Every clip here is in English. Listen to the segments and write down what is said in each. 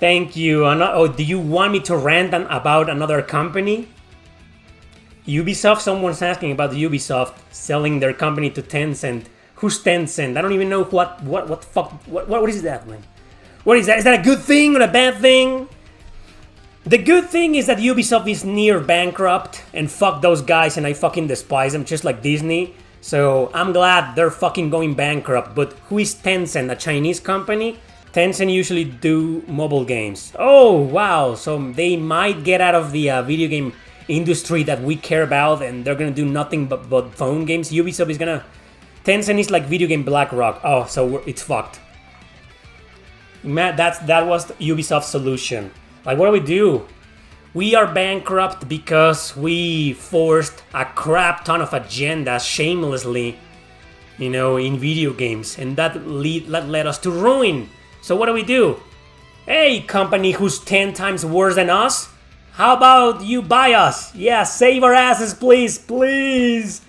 Thank you. Oh, do you want me to rant about another company? Ubisoft? Someone's asking about Ubisoft selling their company to Tencent. Who's Tencent? I don't even know what the fuck. What is that, man? What is that? Is that a good thing or a bad thing? The good thing is that Ubisoft is near bankrupt, and fuck those guys, and I fucking despise them, just like Disney. So I'm glad they're fucking going bankrupt. But who is Tencent? A Chinese company? Tencent usually do mobile games. Oh, wow. So they might get out of the video game industry that we care about, and they're gonna do nothing but phone games. Ubisoft is gonna... Tencent is like video game BlackRock. Oh, so it's fucked. That was Ubisoft's solution. Like, what do? We are bankrupt because we forced a crap ton of agendas shamelessly, you know, in video games, and that led us to ruin. So what do? Hey, company who's 10 times worse than us, how about you buy us? Yeah, save our asses, please, please.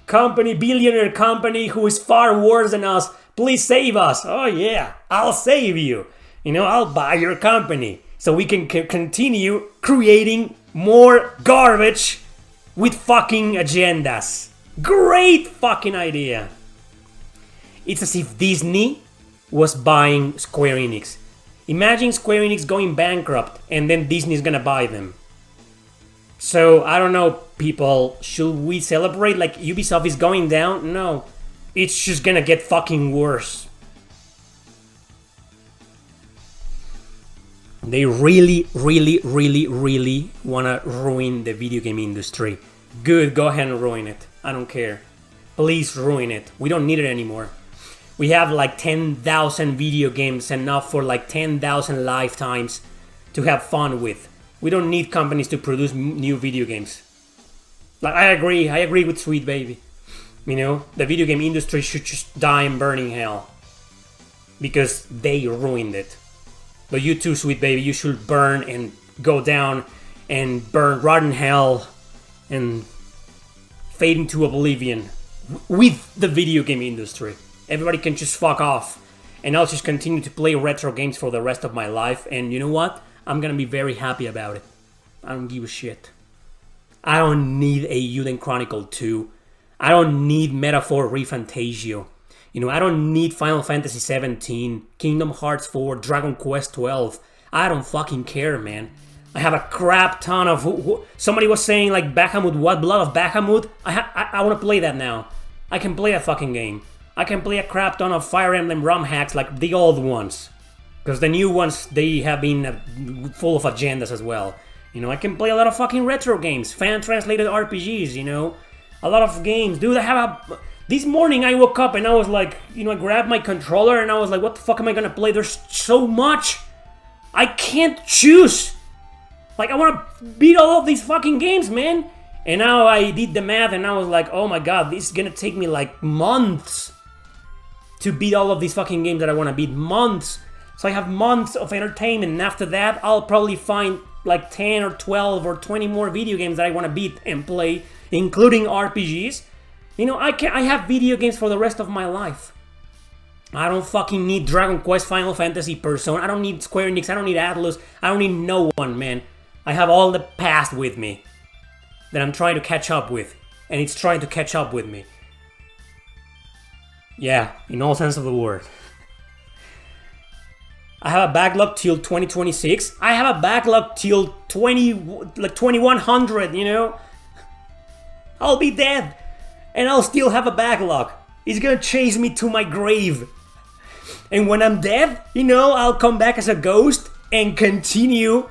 Company, billionaire company who is far worse than us, please save us. Oh yeah, I'll save you. You know, I'll buy your company so we can continue creating more garbage with fucking agendas. Great fucking idea. It's as if Disney was buying Square Enix. Imagine Square Enix going bankrupt and then Disney's gonna buy them. So, I don't know, people, should we celebrate like Ubisoft is going down? No, it's just gonna get fucking worse. They really wanna ruin the video game industry. Good, go ahead and ruin it. I don't care. Please ruin it. We don't need it anymore. We have like 10,000 video games, enough for like 10,000 lifetimes to have fun with. We don't need companies to produce new video games. Like, I agree with Sweet Baby. You know, the video game industry should just die in burning hell. Because they ruined it. But you too, Sweet Baby, you should burn and go down and burn, rot in hell and fade into oblivion with the video game industry. Everybody can just fuck off. And I'll just continue to play retro games for the rest of my life. And you know what? I'm gonna be very happy about it. I don't give a shit. I don't need a Eiyuden Chronicle 2. I don't need Metaphor ReFantasio. You know, I don't need Final Fantasy 17, Kingdom Hearts 4, Dragon Quest 12. I don't fucking care, man. I have a crap ton of... Somebody was saying, like, Bahamut, what? Blood of Bahamut? I want to play that now. I can play that fucking game. I can play a crap ton of Fire Emblem ROM hacks like the old ones. Because the new ones, they have been full of agendas as well. You know, I can play a lot of fucking retro games, fan-translated RPGs, you know. A lot of games. Dude, I have a... This morning I woke up and I was like, you know, I grabbed my controller and I was like, what the fuck am I gonna play? There's so much. I can't choose. Like, I want to beat all of these fucking games, man. And now I did the math and I was like, oh my god, this is gonna take me like months to beat all of these fucking games that I want to beat. Months. So I have months of entertainment, and after that I'll probably find like 10 or 12 or 20 more video games that I want to beat and play, including RPGs. You know, I have video games for the rest of my life. I don't fucking need Dragon Quest, Final Fantasy, Persona. I don't need Square Enix. I don't need Atlus. I don't need no one, man. I have all the past with me that I'm trying to catch up with. And it's trying to catch up with me. Yeah, in all sense of the word. I have a backlog till 2026. I have a backlog till 2100, you know? I'll be dead. And I'll still have a backlog. It's gonna chase me to my grave. And when I'm dead, you know, I'll come back as a ghost and continue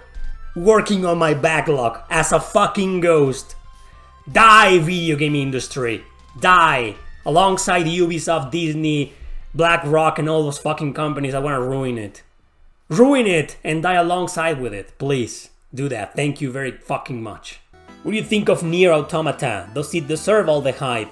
working on my backlog as a fucking ghost. Die, video game industry. Die. Alongside Ubisoft, Disney, BlackRock, and all those fucking companies, I wanna ruin it. Ruin it and die alongside with it. Please, do that. Thank you very fucking much. What do you think of Nier Automata? Does it deserve all the hype?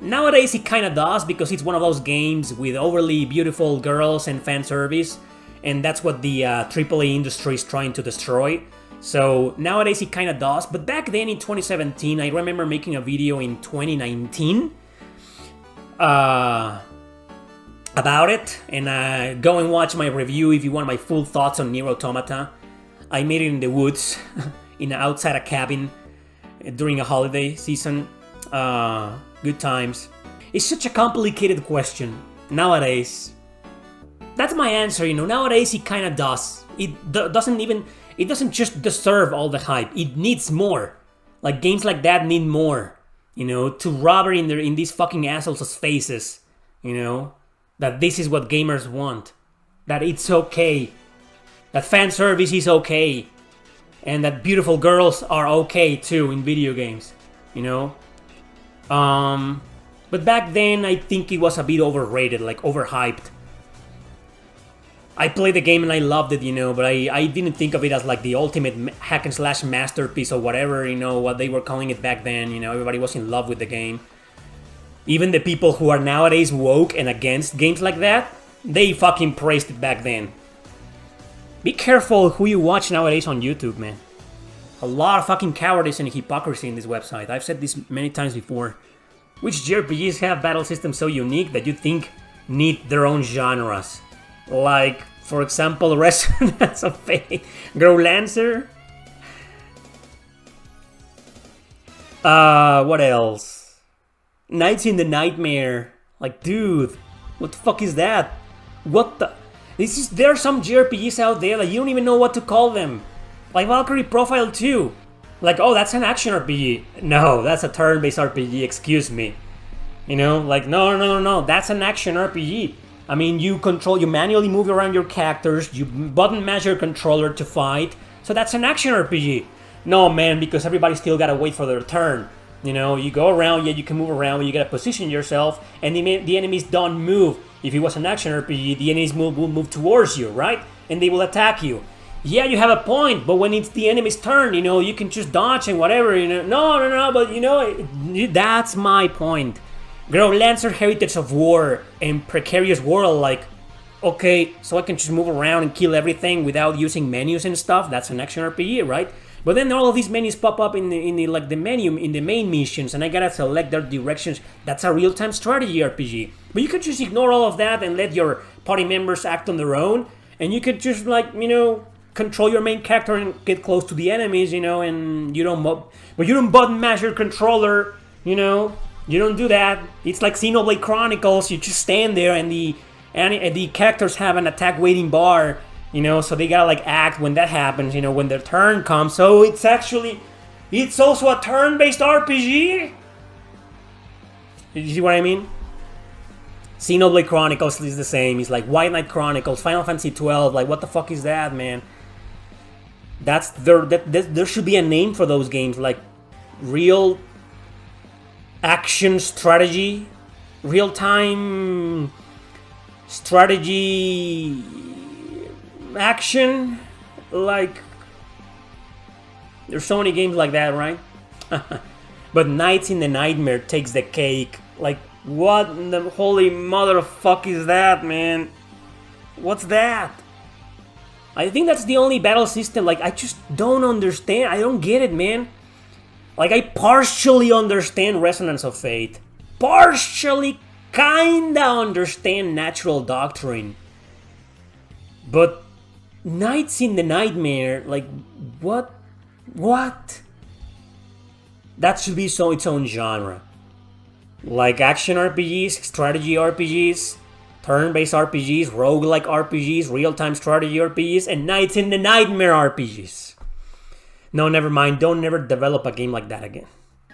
Nowadays it kinda does, because it's one of those games with overly beautiful girls and fan service, and that's what the AAA industry is trying to destroy. So nowadays it kinda does, but back then in 2017, I remember making a video in 2019. about it, and go and watch my review if you want my full thoughts on Nier Automata. I made it in the woods, outside a cabin during a holiday season. Good times. It's such a complicated question nowadays. That's my answer, Nowadays it kind of does. It doesn't just deserve all the hype. It needs more. Like games like that need more, to rub it in these fucking assholes' faces, that this is what gamers want, that it's okay, that fan service is okay, and that beautiful girls are okay too in video games, But back then, I think it was a bit overrated, like overhyped. I played the game and I loved it, but I didn't think of it as like the ultimate hack and slash masterpiece or whatever, what they were calling it back then, everybody was in love with the game. Even the people who are nowadays woke and against games like that, they fucking praised it back then. Be careful who you watch nowadays on YouTube, man. A lot of fucking cowardice and hypocrisy in this website. I've said this many times before. Which JRPGs have battle systems so unique that you think need their own genres? Like, for example, Resonance of Fate, Growlancer. What else? Nights in the Nightmare. Like, dude, what the fuck is that? What the? There are some JRPGs out there that you don't even know what to call them. Like Valkyrie Profile 2. Like, oh, that's an action RPG. No, that's a turn-based RPG, excuse me. Like, no, that's an action RPG. I mean, you manually move around your characters, you button mash your controller to fight, so that's an action RPG. No, man, because everybody still gotta wait for their turn. You go around, you can move around, but you gotta position yourself, and the enemies don't move. If it was an action RPG, the enemies will move towards you, right? And they will attack you. Yeah, you have a point, but when it's the enemy's turn, you can just dodge and whatever, No, but that's my point. Growlancer, Heritage of War, and Precarious World, like, okay, so I can just move around and kill everything without using menus and stuff. That's an action RPG, right? But then all of these menus pop up in the menu in the main missions, and I gotta select their directions. That's a real-time strategy RPG. But you could just ignore all of that and let your party members act on their own, and you could just control your main character and get close to the enemies, and you don't button mash your controller, You don't do that. It's like Xenoblade Chronicles. You just stand there and the characters have an attack waiting bar, so they gotta act when that happens, when their turn comes. So it's also a turn-based RPG. You see what I mean? Xenoblade Chronicles is the same. It's like White Knight Chronicles, Final Fantasy 12. Like, what the fuck is that, man? There should be a name for those games, like real action strategy, real-time strategy action. Like, there's so many games like that, right? But Nights in the Nightmare takes the cake. Like, what in the holy motherfuck is that, man? What's that? I think that's the only battle system. Like, I just don't understand. I don't get it, man. Like, I partially understand Resonance of Fate. Partially kinda understand Natural Doctrine. But Nights in the Nightmare, like, what? What? That should be its own genre. Like action RPGs, strategy RPGs, turn-based RPGs, roguelike RPGs, real-time strategy RPGs, and Nights in the Nightmare RPGs. No, never mind. Don't never develop a game like that again.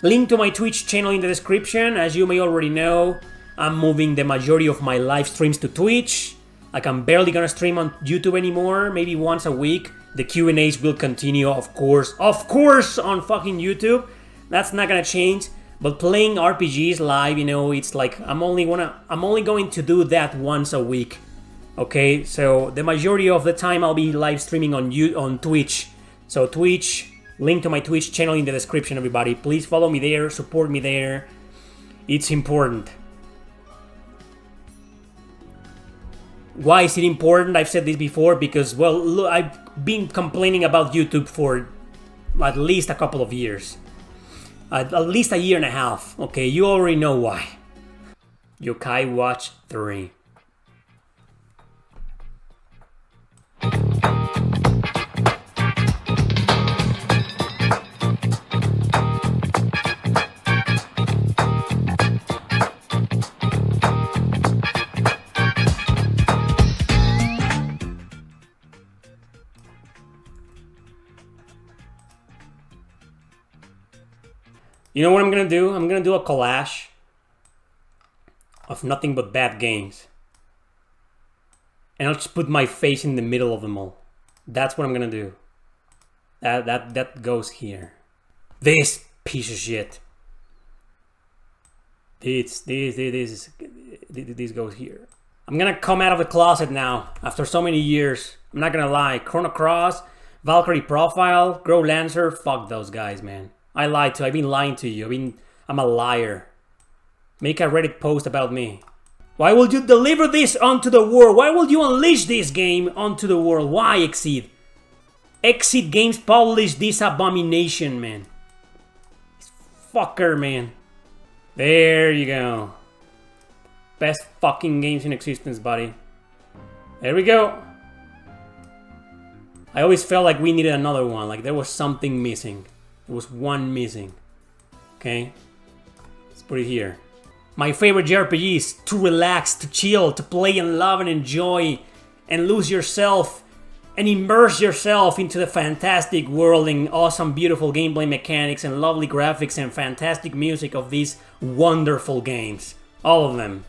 Link to my Twitch channel in the description. As you may already know, I'm moving the majority of my live streams to Twitch. Like, I'm barely gonna stream on YouTube anymore, maybe once a week. The Q&As will continue, of course, on fucking YouTube. That's not gonna change. But playing RPGs live, it's like I'm only going to do that once a week. Okay, so the majority of the time I'll be live streaming on Twitch. So Twitch, link to my Twitch channel in the description, everybody. Please follow me there, support me there. It's important. Why is it important? I've said this before because, well, look, I've been complaining about YouTube for at least a couple of years. At least a year and a half. Okay, you already know why. Yokai Watch 3. You know what I'm gonna do? I'm gonna do a collage of nothing but bad games. And I'll just put my face in the middle of them all. That's what I'm gonna do. That goes here. This piece of shit. This goes here. I'm gonna come out of the closet now after so many years. I'm not gonna lie. Chrono Cross, Valkyrie Profile, Grow Lancer, fuck those guys, man. I lied to you. I've been lying to you. I'm a liar. Make a Reddit post about me. Why would you deliver this onto the world? Why would you unleash this game onto the world? Why, Exceed? Exceed Games published this abomination, man. This fucker, man. There you go. Best fucking games in existence, buddy. There we go. I always felt like we needed another one. Like there was something missing. There was one missing. Okay? Let's put it here. My favorite JRPGs. To relax, to chill, to play and love and enjoy. And lose yourself. And immerse yourself into the fantastic world and awesome, beautiful gameplay mechanics and lovely graphics and fantastic music of these wonderful games. All of them.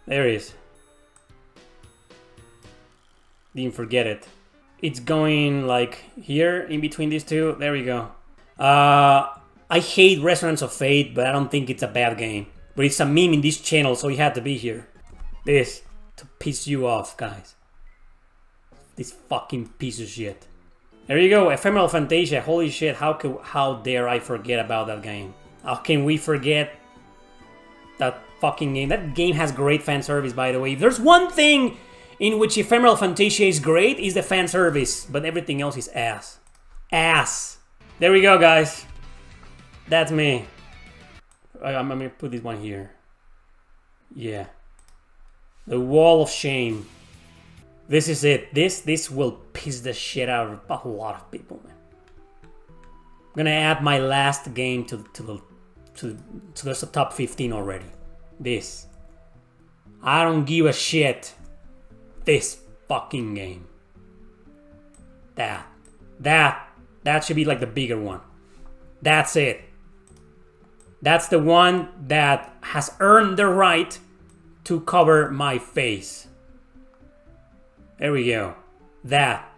There it is. Didn't forget it. It's going like here in between these two. There we go. I hate Resonance of Fate, but I don't think it's a bad game. But it's a meme in this channel, so you had to be here. This to piss you off, guys. This fucking piece of shit. There you go, Ephemeral Fantasia. Holy shit, how dare I forget about that game? How can we forget that fucking game? That game has great fan service, by the way. If there's one thing in which Ephemeral Fantasia is great, is the fan service. But everything else is ass. Ass. There we go, guys. That's me. I'm gonna put this one here. Yeah. The Wall of Shame. This is it. This will piss the shit out of a lot of people, man. I'm gonna add my last game to the top 15 already. This. I don't give a shit. This fucking game. That should be like the bigger one. That's it. That's the one that has earned the right to cover my face. There we go. That